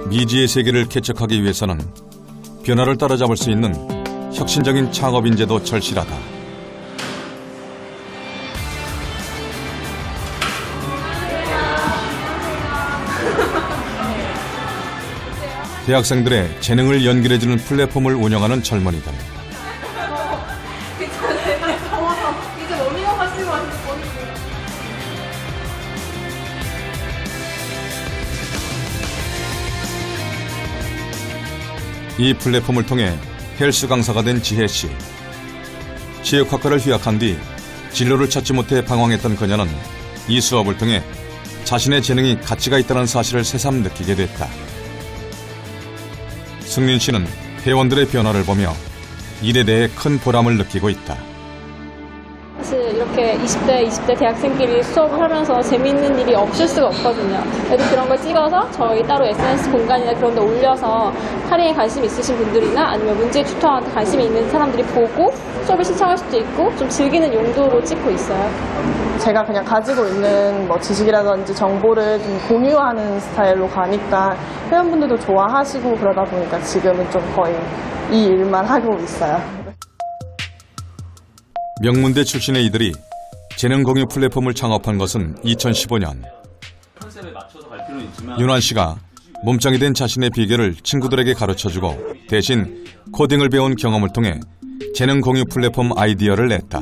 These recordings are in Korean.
미지의 세계를 개척하기 위해서는 변화를 따라잡을 수 있는 혁신적인 창업 인재도 절실하다. 대학생들의 재능을 연결해주는 플랫폼을 운영하는 젊은이들. 이제 워밍업 하시고 이 플랫폼을 통해 헬스 강사가 된 지혜 씨. 체육학과를 휴학한 뒤 진로를 찾지 못해 방황했던 그녀는 이 수업을 통해 자신의 재능이 가치가 있다는 사실을 새삼 느끼게 됐다. 승린 씨는 회원들의 변화를 보며 일에 대해 큰 보람을 느끼고 있다. 사실 이렇게 20대 대학생끼리 수업을 하면서 재미있는 일이 없을 수가 없거든요. 그래도 그런 걸 찍어서 저희 따로 SNS 공간이나 그런 데 올려서 카리에 관심 있으신 분들이나 아니면 문제 튜터한테 관심이 있는 사람들이 보고 수업을 신청할 수도 있고 좀 즐기는 용도로 찍고 있어요. 제가 그냥 가지고 있는 뭐 지식이라든지 정보를 좀 공유하는 스타일로 가니까 회원분들도 좋아하시고 그러다 보니까 지금은 좀 거의 이 일만 하고 있어요. 명문대 출신의 이들이 재능 공유 플랫폼을 창업한 것은 2015년. 윤환 씨가 몸짱이 된 자신의 비결을 친구들에게 가르쳐주고 대신 코딩을 배운 경험을 통해 재능 공유 플랫폼 아이디어를 냈다.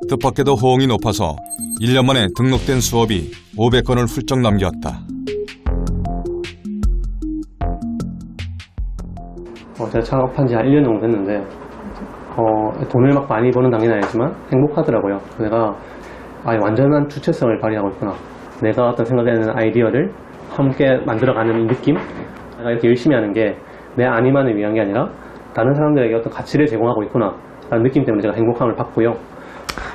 뜻밖에도 호응이 높아서 1년 만에 등록된 수업이 500건을 훌쩍 넘겼다. 제가 창업한 지 한 1년 정도 됐는데 돈을 막 많이 버는 당연히 아니지만 행복하더라고요. 내가 완전한 주체성을 발휘하고 있구나. 내가 어떤 생각되는 아이디어를 함께 만들어가는 이 느낌? 내가 이렇게 열심히 하는 게 내 아니만을 위한 게 아니라 다른 사람들에게 어떤 가치를 제공하고 있구나 라는 느낌 때문에 제가 행복함을 받고요.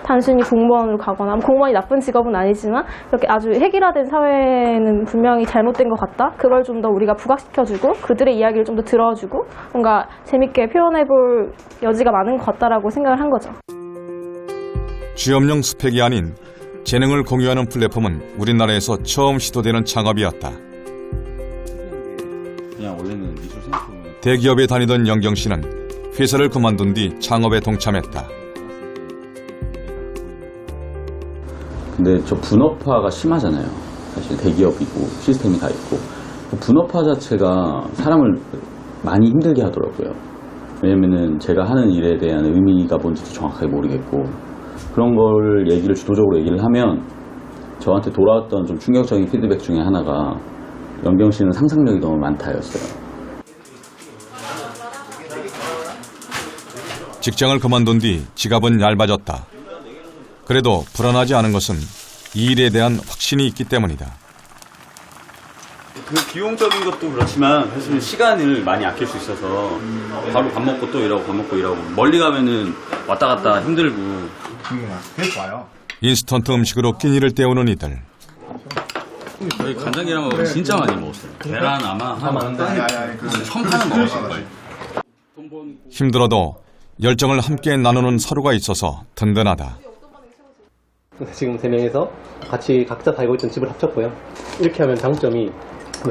단순히 공무원으로 가거나 공무원이 나쁜 직업은 아니지만 이렇게 아주 획일화된 사회는 분명히 잘못된 것 같다. 그걸 좀 더 우리가 부각시켜주고 그들의 이야기를 좀 더 들어주고 뭔가 재밌게 표현해볼 여지가 많은 것 같다라고 생각을 한 거죠. 취업용 스펙이 아닌 재능을 공유하는 플랫폼은 우리나라에서 처음 시도되는 창업이었다. 그냥 원래는 미술 생각하면 대기업에 다니던 영경 씨는 회사를 그만둔 뒤 창업에 동참했다. 근데 저 분업화가 심하잖아요. 사실 대기업이고 시스템이 다 있고 분업화 자체가 사람을 많이 힘들게 하더라고요. 왜냐면은 제가 하는 일에 대한 의미가 뭔지도 정확하게 모르겠고 그런 걸 얘기를 주도적으로 얘기를 하면 저한테 돌아왔던 좀 충격적인 피드백 중에 하나가 영경 씨는 상상력이 너무 많다였어요. 직장을 그만둔 뒤 지갑은 얇아졌다. 그래도 불안하지 않은 것은 이 일에 대한 확신이 있기 때문이다. 그 비용적인 것도 그렇지만 사실 시간을 많이 아낄 수 있어서 바로 밥 먹고 또 일하고 밥 먹고 일하고 멀리 가면은 왔다 갔다 힘들고. 좋아요. 인스턴트 음식으로 끼니를 때우는 이들. 저희 간장게랑 진짜 많이 먹었어요. 계란 아마 한 처음 타는 먹었을 거예요. 힘들어도 열정을 함께 나누는 서로가 있어서 든든하다. 지금 3명이서 같이 각자 살고 있던 집을 합쳤고요. 이렇게 하면 장점이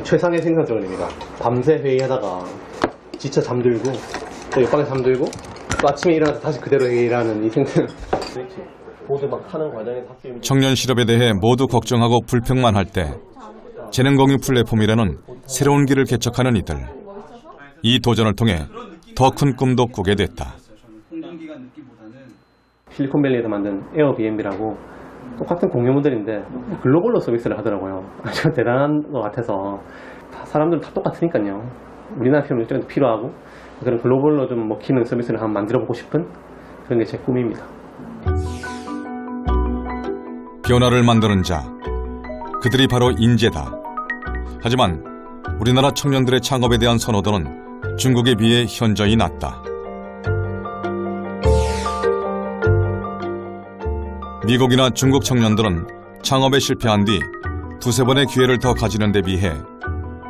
최상의 생산성입니다. 밤새 회의하다가 지쳐 잠들고 또 옆방에 잠들고 또 아침에 일어나서 다시 그대로 회의하는 이 생산 모두 막 하는 과정에서 학습 청년 실업에 대해 모두 걱정하고 불평만 할 때 재능 공유 플랫폼이라는 새로운 길을 개척하는 이들. 이 도전을 통해 더 큰 꿈도 꾸게 됐다. 실리콘밸리에서 만든 에어비앤비라고 똑같은 공유 모델인데 글로벌로 서비스를 하더라고요. 아주 대단한 것 같아서 사람들은 다 똑같으니까요. 우리나라 필요는 좀 필요하고 그런 글로벌로 좀 먹히는 서비스를 한번 만들어보고 싶은 그런 게 제 꿈입니다. 변화를 만드는 자, 그들이 바로 인재다. 하지만 우리나라 청년들의 창업에 대한 선호도는 중국에 비해 현저히 낮다. 미국이나 중국 청년들은 창업에 실패한 뒤 두세 번의 기회를 더 가지는 데 비해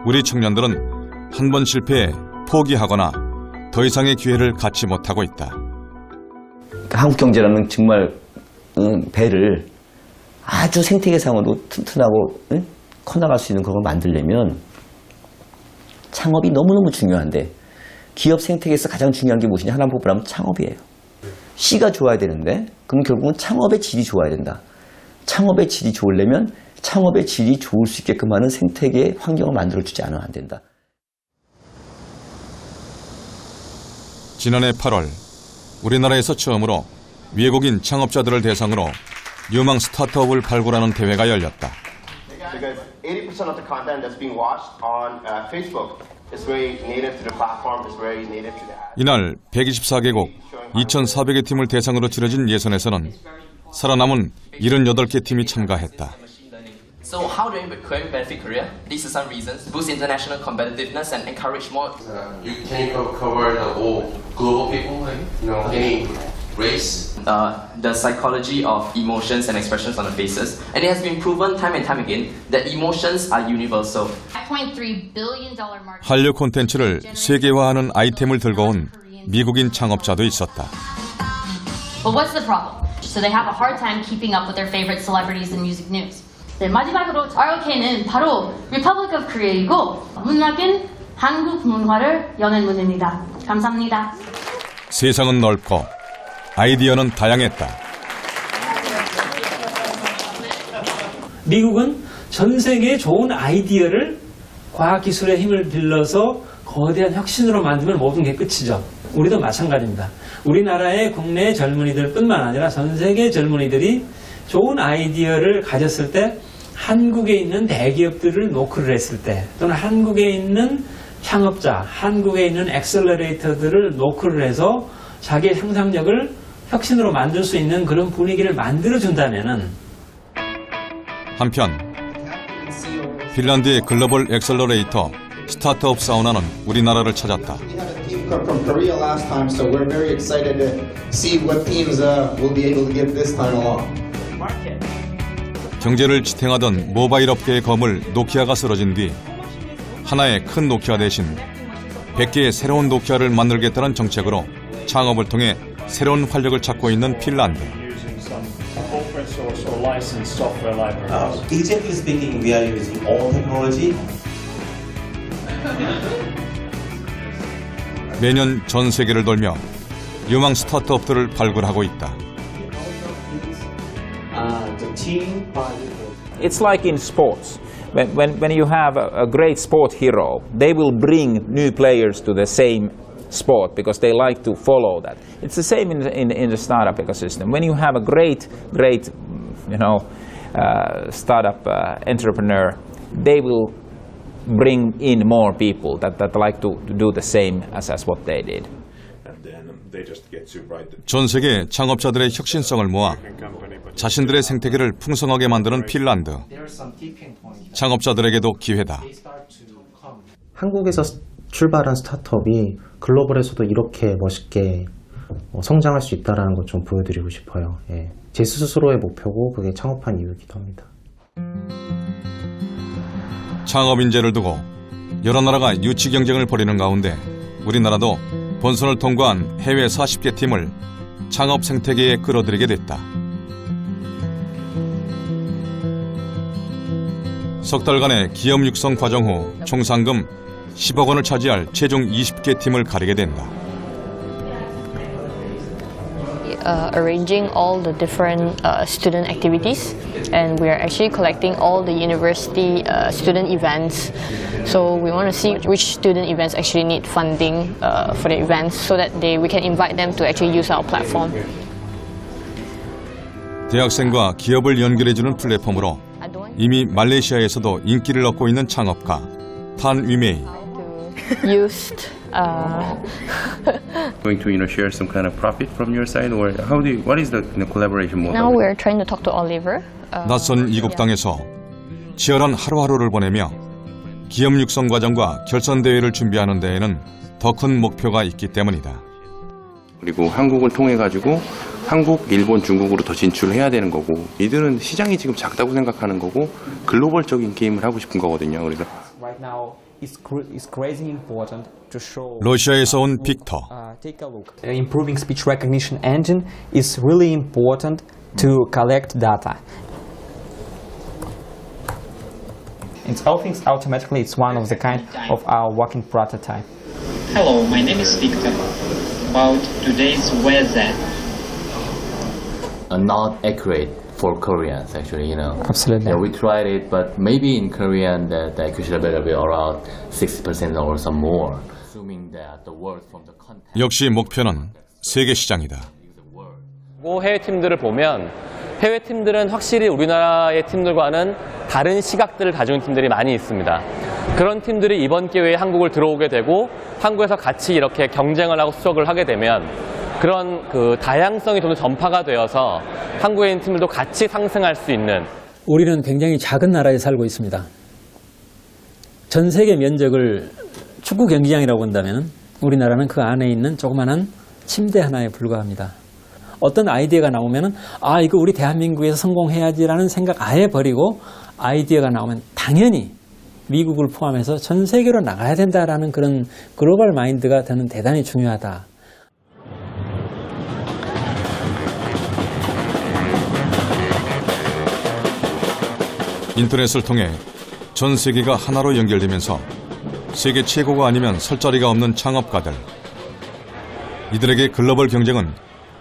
우리 청년들은 한 번 실패해 포기하거나 더 이상의 기회를 갖지 못하고 있다. 한국 경제라는 정말 배를 아주 생태계상으로 튼튼하고 커나갈 수 있는 그걸 만들려면 창업이 너무너무 중요한데 기업 생태계에서 가장 중요한 게 무엇이냐 하나 뽑으라면 창업이에요. C가 좋아야 되는데 그럼 결국은 창업의 질이 좋아야 된다. 창업의 질이 좋으려면 창업의 질이 좋을 수 있게끔 하는 생태계 환경을 만들어주지 않으면 안 된다. 지난해 8월 우리나라에서 처음으로 외국인 창업자들을 대상으로 유망 스타트업을 발굴하는 대회가 열렸다. Because 80% of the content that's being watched on Facebook is very native to the platform, is very native to the app. 이날 124개국 2,400여 팀을 대상으로 치러진 예선에서는 살아남은 78개 팀이 참가했다. So how do we benefit Korea? These are some reasons: boost international competitiveness and encourage more. You can cover the whole global people, like, any race. The psychology of emotions and expressions on the faces, and it has been proven time and time again that emotions are universal. $5.3 billion market. 한류 콘텐츠를 세계화하는 아이템을 들고 온 미국인 창업자도 있었다. But what's the problem? So they have a hard time keeping up with their favorite celebrities and music news. 네, 마지막으로 ROK는 바로 Republic of Korea이고 문학은 한국 문화를 여는 문입니다. 감사합니다. 세상은 넓고 아이디어는 다양했다. 미국은 전 세계의 좋은 아이디어를 과학기술의 힘을 빌려서 거대한 혁신으로 만들면 모든 게 끝이죠. 우리도 마찬가지입니다. 우리나라의 국내 젊은이들 뿐만 아니라 전 세계 젊은이들이 좋은 아이디어를 가졌을 때 한국에 있는 대기업들을 노크를 했을 때 또는 한국에 있는 창업자, 한국에 있는 엑셀러레이터들을 노크를 해서 자기의 상상력을 혁신으로 만들 수 있는 그런 분위기를 만들어준다면은 한편 핀란드의 글로벌 엑셀러레이터 스타트업 사우나는 우리나라를 찾았다. From Korea last time, so we're very excited to see what teams will be able to get this time along. 경제를 지탱하던 모바일 업계의 검을 노키아가 쓰러진 뒤 하나의 큰 노키아 대신 100개의 새로운 노키아를 만들겠다는 정책으로 창업을 통해 새로운 활력을 찾고 있는 핀란드. Exactly speaking, we are using all technology. 매년 전 세계를 돌며 유망 스타트업들을 발굴하고 있다. It's like in sports. When you have a great sport hero, they will bring new players to the same sport because they like to follow that. It's the same in the startup ecosystem. When you have a great startup entrepreneur, they will bring in more people that like to do the same as what they did. 전 세계 창업자들의 혁신성을 모아 자신들의 생태계를 풍성하게 만드는 핀란드. 창업자들에게도 기회다. 한국에서 출발한 스타트업이 글로벌에서도 이렇게 멋있게 성장할 수 있다는 것 좀 보여드리고 싶어요. 예. 제 스스로의 목표고 그게 창업한 이유이기도 합니다. 창업 인재를 두고 여러 나라가 유치 경쟁을 벌이는 가운데 우리나라도 본선을 통과한 해외 40개 팀을 창업 생태계에 끌어들이게 됐다. 석 달간의 기업 육성 과정 후 총 상금 10억 원을 차지할 최종 20개 팀을 가리게 된다. Arranging all the different student activities, and we are actually collecting all the university student events. So we want to see which student events actually need funding for the events, so that we can invite them to actually use our platform. 대학생과 기업을 연결해주는 플랫폼으로 이미 말레이시아에서도 인기를 얻고 있는 창업가 탄 위메이. Used. Going to share some kind of profit from your side, or what is the collaboration model? Now we're trying to talk to Oliver. 낯선 이국 땅에서 치열한 하루하루를 보내며 기업 육성 과정과 결선 대회를 준비하는 데에는 더 큰 목표가 있기 때문이다. 그리고 한국을 통해 가지고 한국, 일본, 중국으로 더 진출해야 되는 거고, 이들은 시장이 지금 작다고 생각하는 거고 글로벌적인 게임을 하고 싶은 거거든요. 그래서 Right now, it's crazy important to show. 러시아에서 온 빅터. Take a look. Improving speech recognition engine is really important to collect data. It's all things automatically. It's one of the kind of our working prototype. Hello, my name is Victor. About today's weather. Not accurate for Koreans, actually, Absolutely. Yeah, we tried it, but maybe in Korean the accuracy level will be around 60% or some more. Assuming that the words from the content. 역시 목표는 세계 시장이다. 해외 팀들을 보면 해외 팀들은 확실히 우리나라의 팀들과는 다른 시각들을 가지고 있는 팀들이 많이 있습니다. 그런 팀들이 이번 기회에 한국을 들어오게 되고 한국에서 같이 이렇게 경쟁을 하고 수적을 하게 되면 그런 그 다양성이 좀 더 전파가 되어서 한국에 있는 팀들도 같이 상승할 수 있는. 우리는 굉장히 작은 나라에 살고 있습니다. 전 세계 면적을 축구 경기장이라고 한다면 우리나라는 그 안에 있는 조그마한 침대 하나에 불과합니다. 어떤 아이디어가 나오면은 이거 우리 대한민국에서 성공해야지라는 생각 아예 버리고 아이디어가 나오면 당연히 미국을 포함해서 전 세계로 나가야 된다라는 그런 글로벌 마인드가 저는 대단히 중요하다. 인터넷을 통해 전 세계가 하나로 연결되면서 세계 최고가 아니면 설 자리가 없는 창업가들. 이들에게 글로벌 경쟁은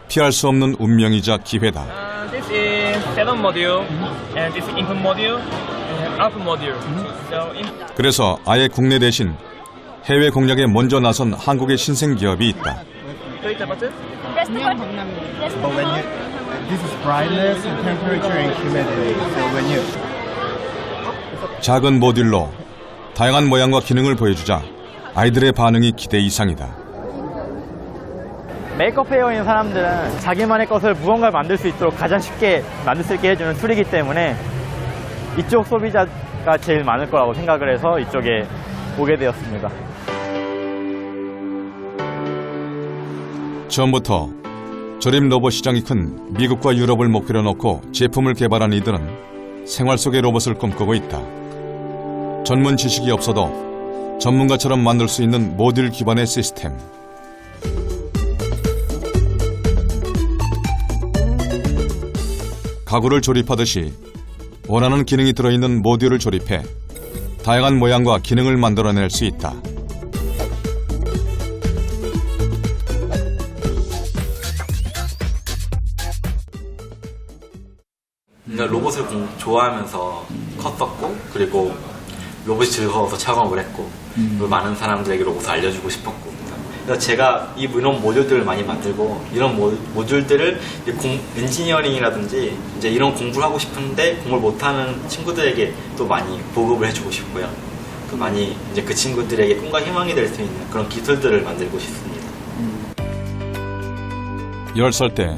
피할 수 없는 운명이자 기회다. This is seven module, and this is input module, and output module. So 그래서 아예 국내 대신 해외 공략에 먼저 나선 한국의 신생 기업이 있다. But when this is brightness, temperature, and humidity. So when you 작은 모듈로 다양한 모양과 기능을 보여주자 아이들의 반응이 기대 이상이다. 메이크업 페어인 사람들은 자기만의 것을 무언가를 만들 수 있도록 가장 쉽게 만들 수 있게 해주는 툴이기 때문에 이쪽 소비자가 제일 많을 거라고 생각을 해서 이쪽에 오게 되었습니다. 처음부터 조립 로봇 시장이 큰 미국과 유럽을 목표로 놓고 제품을 개발한 이들은 생활 속의 로봇을 꿈꾸고 있다. 전문 지식이 없어도 전문가처럼 만들 수 있는 모듈 기반의 시스템. 가구를 조립하듯이 원하는 기능이 들어있는 모듈을 조립해 다양한 모양과 기능을 만들어낼 수 있다. 로봇을 좋아하면서 컸었고 그리고 로봇이 즐거워서 창업을 했고 그리고 많은 사람들에게 로봇을 알려주고 싶었고 그래서 제가 이런 모듈들을 많이 만들고 이런 모듈들을 엔지니어링이라든지 이제 이런 공부를 하고 싶은데 공부를 못하는 친구들에게 또 많이 보급을 해주고 싶고요. 많이 이제 그 친구들에게 꿈과 희망이 될 수 있는 그런 기술들을 만들고 싶습니다. 10살 때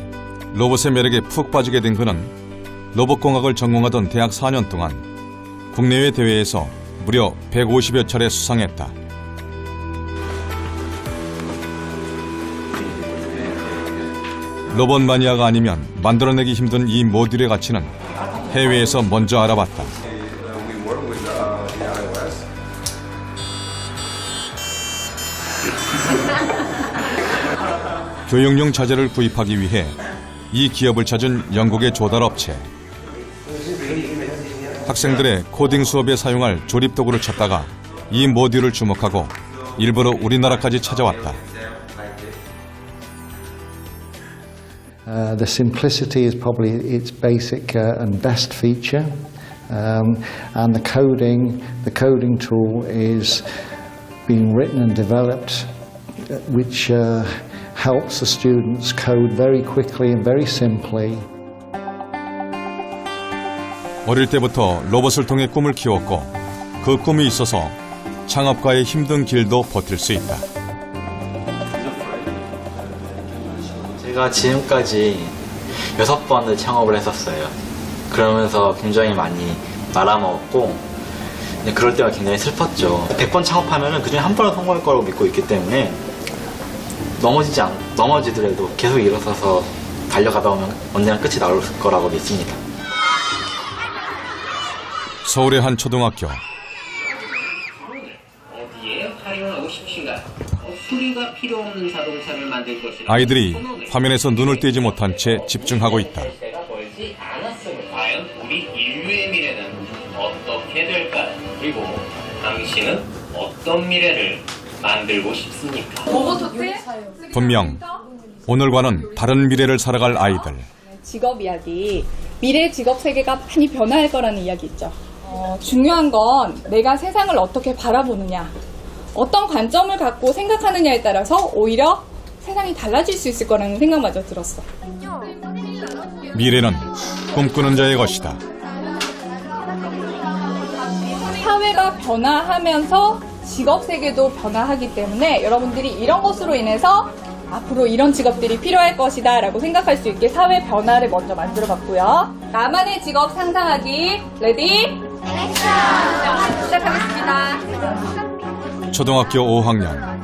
로봇의 매력에 푹 빠지게 된 그는 로봇공학을 전공하던 대학 4년 동안 국내외 대회에서 무려 150여 차례 수상했다. 로봇 마니아가 아니면 만들어내기 힘든 이 모듈의 가치는 해외에서 먼저 알아봤다. 교육용 자재를 구입하기 위해 이 기업을 찾은 영국의 조달업체. 학생들의 코딩 수업에 사용할 조립 도구를 찾다가 이 모듈을 주목하고 일부러 우리나라까지 찾아왔다. The simplicity is probably its basic and best feature, and the coding tool is being written and developed, which helps the students code very quickly and very simply. 어릴 때부터 로봇을 통해 꿈을 키웠고 그 꿈이 있어서 창업가의 힘든 길도 버틸 수 있다. 제가 지금까지 6번을 창업을 했었어요. 그러면서 굉장히 많이 말아먹었고 그럴 때가 굉장히 슬펐죠. 100번 창업하면 그중에 한 번은 성공할 거라고 믿고 있기 때문에 넘어지더라도 계속 일어서서 달려가다 보면 언젠가 끝이 나올 거라고 믿습니다. 서울의 한 초등학교. 어디에 활용하고 싶으신가? 수리가 필요 없는 자동차를 만들 것이라. 아이들이 화면에서 눈을 떼지 못한 채 집중하고 있다. 과연 우리 인류의 미래는 어떤 어떻게 될까요? 그리고 당신은 어떤 미래를 만들고 싶습니까? 분명 오늘과는 다른 미래를 살아갈 아이들. 직업 이야기, 미래 직업 세계가 많이 변화할 거라는 이야기 있죠. 중요한 건 내가 세상을 어떻게 바라보느냐, 어떤 관점을 갖고 생각하느냐에 따라서 오히려 세상이 달라질 수 있을 거라는 생각마저 들었어. 미래는 꿈꾸는 자의 것이다. 사회가 변화하면서 직업 세계도 변화하기 때문에 여러분들이 이런 것으로 인해서 앞으로 이런 직업들이 필요할 것이다 라고 생각할 수 있게 사회 변화를 먼저 만들어 봤고요. 나만의 직업 상상하기 레디? 액션! 시작하겠습니다. 초등학교 5학년.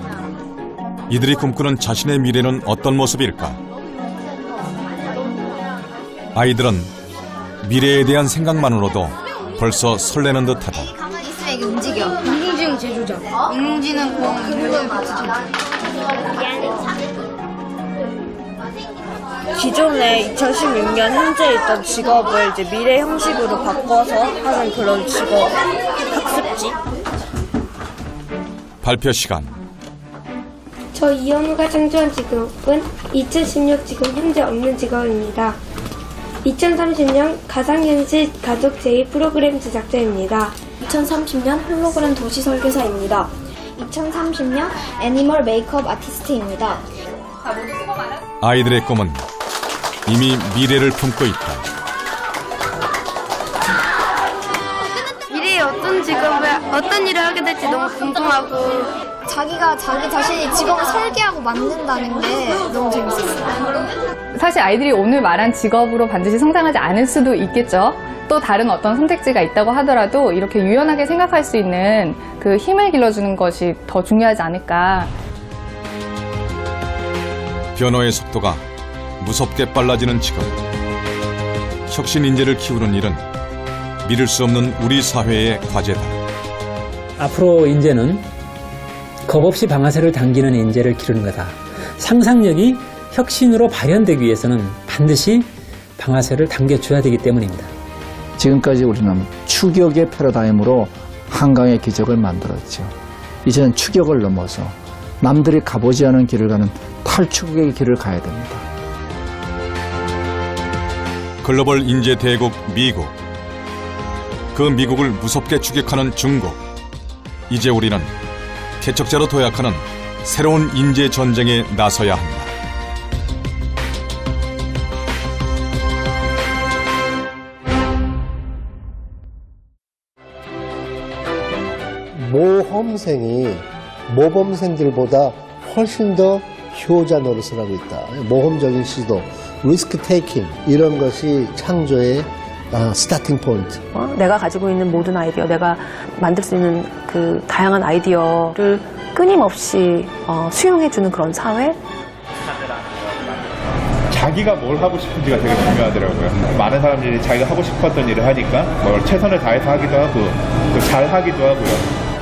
이들이 꿈꾸는 자신의 미래는 어떤 모습일까? 아이들은 미래에 대한 생각만으로도 벌써 설레는 듯하다. 가만히 있으면 이게 움직여. 인공지능 제조자. 인공지능 공을 기존에 2016년 현재 있던 직업을 이제 미래 형식으로 바꿔서 하는 그런 직업 학습지. 발표 시간. 저 이현우가 창조한 직업은 2016 지금 현재 없는 직업입니다. 2030년 가상현실 가족 제휴 프로그램 제작자입니다. 2030년 홀로그램 도시 설계사입니다. 2030년 애니멀 메이크업 아티스트입니다. 아이들의 꿈은 이미 미래를 품고 있다. 미래에 어떤 직업을, 어떤 일을 하게 될지 너무 궁금하고 자기가 자기 자신이 직업을 설계하고 만든다는 게 너무 재밌었어요. 사실 아이들이 오늘 말한 직업으로 반드시 성장하지 않을 수도 있겠죠. 또 다른 어떤 선택지가 있다고 하더라도 이렇게 유연하게 생각할 수 있는 그 힘을 길러주는 것이 더 중요하지 않을까. 변화의 속도가 무섭게 빨라지는 지금. 혁신 인재를 키우는 일은 미룰 수 없는 우리 사회의 과제다. 앞으로 인재는 겁없이 방아쇠를 당기는 인재를 기르는 거다. 상상력이 혁신으로 발현되기 위해서는 반드시 방아쇠를 당겨줘야 되기 때문입니다. 지금까지 우리는 추격의 패러다임으로 한강의 기적을 만들었죠. 이제는 추격을 넘어서 남들이 가보지 않은 길을 가는 탈추격의 길을 가야 됩니다. 글로벌 인재 대국 미국. 그 미국을 무섭게 추격하는 중국. 이제 우리는 개척자로 도약하는 새로운 인재 전쟁에 나서야 한다. 모험생이 모범생들보다 훨씬 더 효자 노릇을 하고 있다. 모험적인 시도, 리스크 테이킹 이런 것이 창조의 스타팅 포인트. 내가 가지고 있는 모든 아이디어, 내가 만들 수 있는 그 다양한 아이디어를 끊임없이 수용해주는 그런 사회. 자기가 뭘 하고 싶은지가 되게 중요하더라고요. 많은 사람들이 자기가 하고 싶었던 일을 하니까 뭘 최선을 다해서 하기도 하고 또 잘 하기도 하고요.